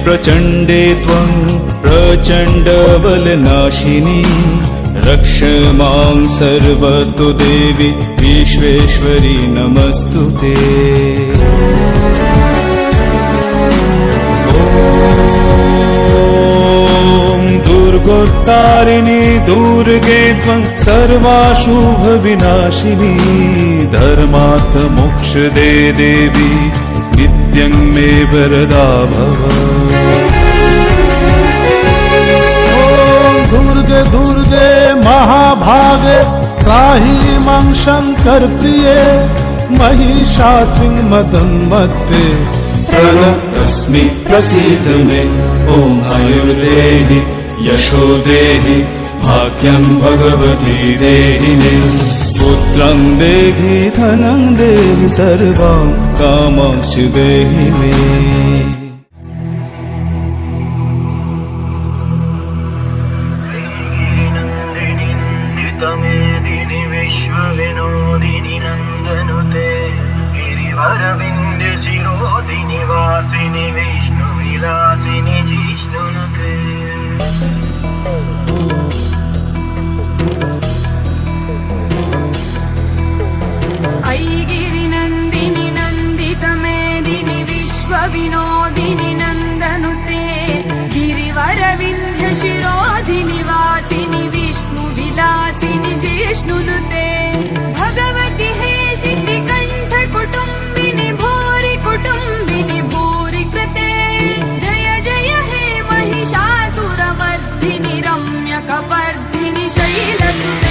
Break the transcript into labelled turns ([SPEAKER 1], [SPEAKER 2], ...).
[SPEAKER 1] प्रचण्डे त्वं प्रचण्डबलनाशिनी रक्ष मां सर्वतो देवी विश्वेश्वरी नमस्तुते। दुर्गोत्तारिणी दुर्गे त्वं सर्वाशुभविनाशिनी धर्मार्थ मोक्षदे देवी नित्यं मे वरदा भव।
[SPEAKER 2] दुर्गे दुर्गे महाभागे त्राहि मां शंकर प्रिये महिषासुरमर्दनमत्ते
[SPEAKER 1] प्रणतस्मि प्रसीद मे ॐ आयुर्देहि यशो देहि भाग्यं भगवती देहि मे। पुत्रं देहि धनं देहि सर्वां कामांश्च देहि मे।
[SPEAKER 3] मेदिनि विश्वविनोदिनि नन्दनुते गिरिवरविन्द्य शिरोदिनि वासिनि विष्णुविलासिनि जिष्णुनुते।
[SPEAKER 4] ऐगिरिनन्दिनि नन्दितमेदिनि विश्वविनोदिनि नन्दनुते गिरिवरविन्ध्य शिरोधिनि वासिनि विष्णुविलासिनि जिष्णुनुते। भगवति हेशिति कण्ठ कुटुम्बिनि भूरि कुटुम्बिनि भूरि कृते जय जय हे महिषासुरमर्दिनि रम्यकपर्दिनि शैलसुते।